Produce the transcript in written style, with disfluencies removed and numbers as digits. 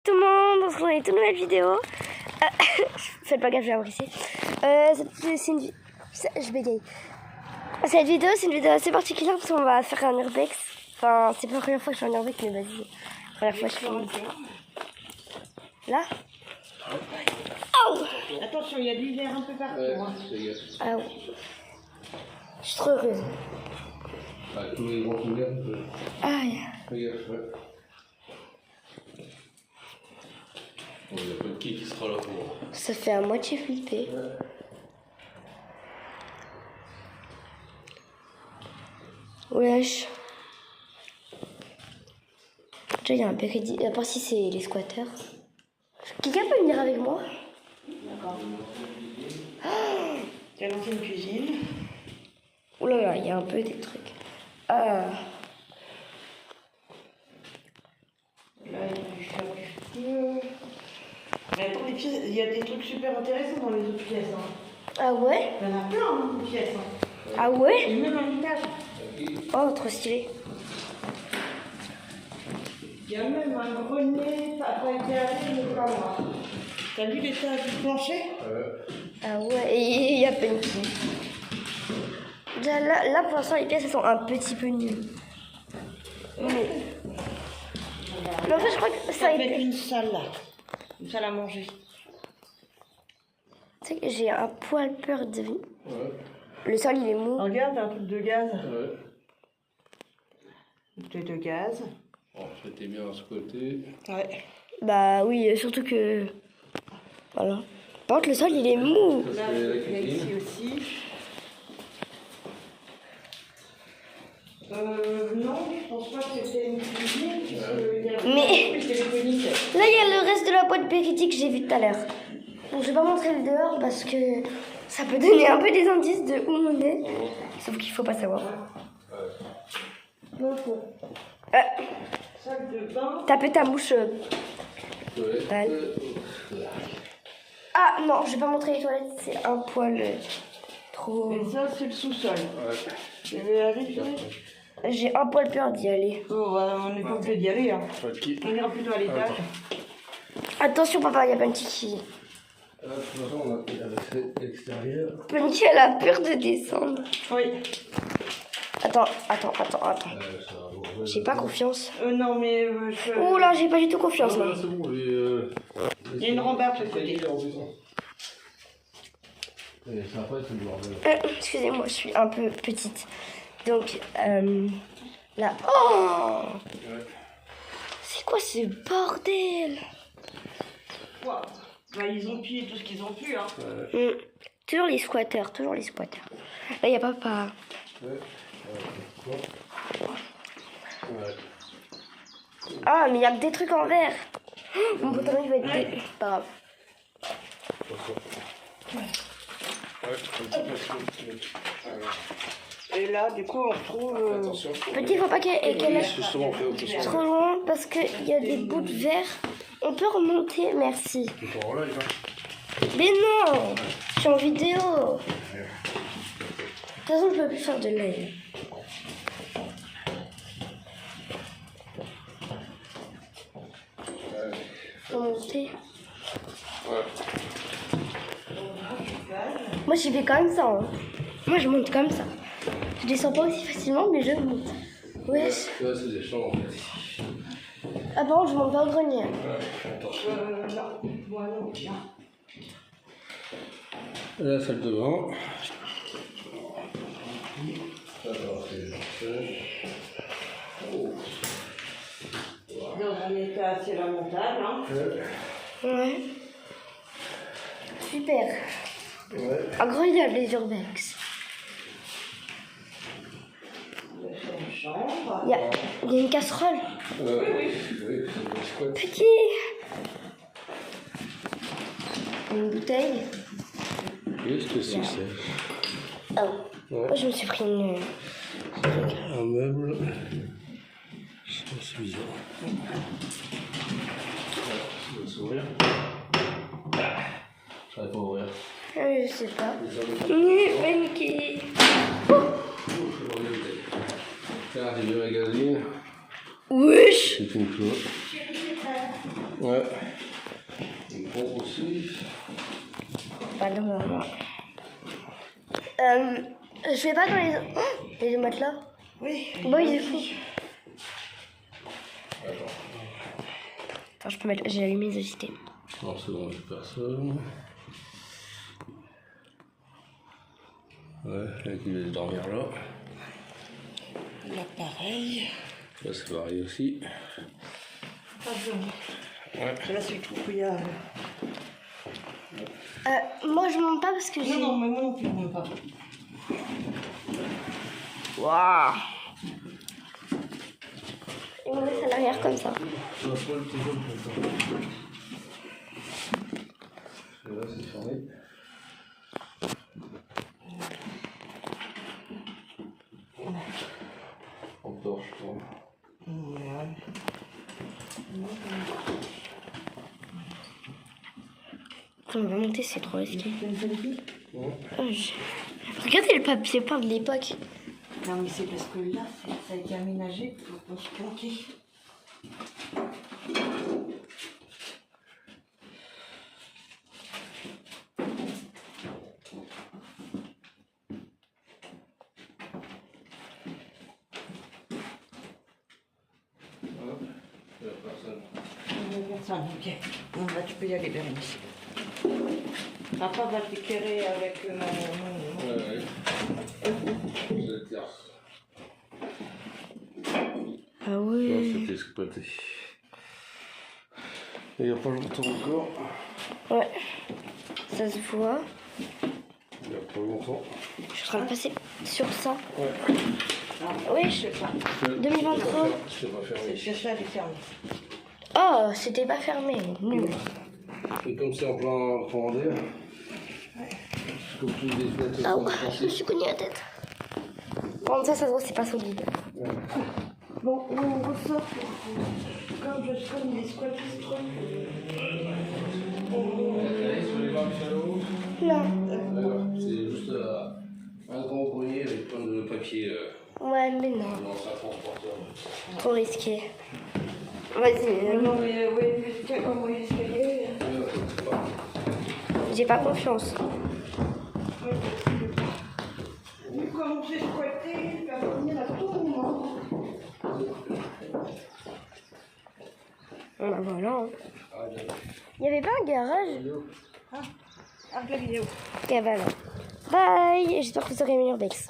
Tout le monde, on se retrouve dans une toute nouvelle vidéo. Faites pas gaffe, je vais abrisser. C'est une je bégaye. Cette vidéo, c'est une vidéo assez particulière parce qu'on va faire un urbex. Enfin, c'est pas la première fois que je fais un urbex, mais vas-y. La première fois que je fais. Là. Oh Attention, il y a de l'hiver un peu partout. Hein. Ah ouais. Je suis trop heureuse. Tous les grands couverts. Aïe. Regarde, ouais. Il y a pas de qui sera là pour. Ça fait à moitié flipper. Wesh. Déjà, il y a un périodi. À part si c'est les squatteurs. Quelqu'un peut venir avec moi? D'accord. Tu as lancé une cuisine. Ouh là là, il y a un peu des trucs. Ah. Là, il a dû faire du feu. Mais pour les pièces, il y a des trucs super intéressants dans les autres pièces. Hein. Ah ouais? Il y en a plein hein, de pièces. Hein. Ah ouais? Et même un étage. Oh, trop stylé. Il y a même un grenier, pas éclairé, mais pas moi. T'as vu l'état du plancher? Ah ouais, et il y a Punky. Déjà là pour l'instant, les pièces elles sont un petit peu nulles. Mais en fait, je crois que ça a Ça va être été. une salle là. Une salle à manger. Tu sais que j'ai un poil peur de. Le sol il est mou. Regarde, un truc de gaz. Ouais. Un truc de gaz. Bon, c'était bien à ce côté. Ouais. Bah oui, surtout que. Voilà. Par contre, le sol il est mou. Là, il y a ici aussi. Non, je pense pas que c'était une cuisine, puisqu'il y a Mais- plus téléphonique. Là il y a le reste de la boîte périodique que j'ai vu tout à l'heure. Donc je vais pas montrer le dehors parce que ça peut donner un peu des indices de où on est. Sauf qu'il faut pas savoir. Donc, salle de bain. Tape ta mouche. Ouais. Ah non, je vais pas montrer les toilettes, c'est un poil trop. Et ça, c'est le sous-sol. Ouais. Je vais arriver. J'ai un poil peur d'y aller. Oh, bah, on n'est pas obligé d'y aller. Hein. Ok. On ira plutôt à l'étage. Attention papa, il y a Punky qui. De toute façon, on a l'accès extérieur. Punky elle a peur de descendre. Oui. Attends. Ça va, J'ai pas confiance. Non, mais je... Oh là, j'ai pas du tout confiance Non, là. là, c'est bon, Il y a une rambarde de ce côté. Et ça après, c'est le bordel. Excusez-moi, je suis un peu petite. Donc, là. Oh! C'est quoi ce bordel? Wow. Bah, ils ont pillé tout ce qu'ils ont pu. Hein. Toujours les squatteurs, toujours les squatteurs. Là, il y a papa. Ouais. Ah, mais il y a que des trucs en verre. Mon pantalon, il va être pas grave. Et là, du coup, on retrouve... Attention. Petit, faut pas qu'elle aille Justement, on fait attention. trop loin parce qu'il y a des bouts de verre. On peut remonter, merci. Tu peux en live, hein. Mais non, je suis en vidéo. De toute façon, je peux plus faire de live. Faut monter. Moi, j'y vais comme ça. Hein. Moi, je monte comme ça. Je descends pas aussi facilement, mais je monte. Wesh. Tu vois, c'est des champs, en fait. Ah, par contre, je monte pas au grenier. Attention. non, voilà, bien. La salle de bain. Dans un état assez lamentable. Hein. Ouais. Super. Incroyable, les urbex. Une chambre. Il y a une casserole. Oui, Petit. Une bouteille. qu'est-ce que c'est ça? Oh. Moi, je me suis pris une. Un meuble. C'est bizarre. Tu veux s'ouvrir? J'arrive pas à ouvrir. Je sais pas. Punky. Là, j'ai du magazine. Wesh. C'est une cloche. Ouais. Une pompe aussi. Pas de moment. Je vais pas dans les... Oh, les deux matelas. Oui. Bon, il est fou. Attends. Attends, je peux mettre... J'ai allumé les agités. Non, c'est bon, j'ai personne. Ouais, là qui va dormir là. Là, pareil. Là, c'est pareil aussi. Pas besoin. Ouais. Là, c'est tout couillard. Moi, je monte pas parce que j'ai... Non, mais moi non plus, je ne pas. Waouh. Et on laisse à l'arrière comme ça. Je vais pas le toujours comme ça. Là, c'est fermé. En torche, je crois. Quand on va monter, c'est trop risqué. Regardez le papier peint de l'époque. Non, mais c'est parce que là, ça a été aménagé pour se planquer. Personne, ok. Bon, là, tu peux y aller, Bérénice. Papa va t'éclairer avec mon... Ouais. C'est terre. Ah Là, ouais. c'était exploité. Et il n'y a pas longtemps encore. Ouais. Ça se voit. Il n'y a pas longtemps. Je suis en train de passer sur ça. Ouais. Oui, je sais pas. 2023. Je t'ai pas fermé. C'est ça, elle est fermée. Oh, c'était pas fermé. Nul. Et comme c'est en plein commandé, comme tous les fenêtres Ah sont ouais, je me pensées. suis cogné la tête. Bon, ça se voit, c'est pas solide. Bon, on ressort. Comme il est squatté ce truc. Non. C'est juste un grand grenier avec plein de papier Ouais, mais non. dans sa transporteur. Trop risqué. Vas-y. Non, mais oui, mais tiens, comment il est escalier. J'ai pas confiance. Mais comme c'est squatté, personne n'y a tout. Voilà. Voilà. Il y avait pas un garage? Ah, la vidéo. Ok, voilà. Bye. J'espère que vous aurez aimé l'urbex.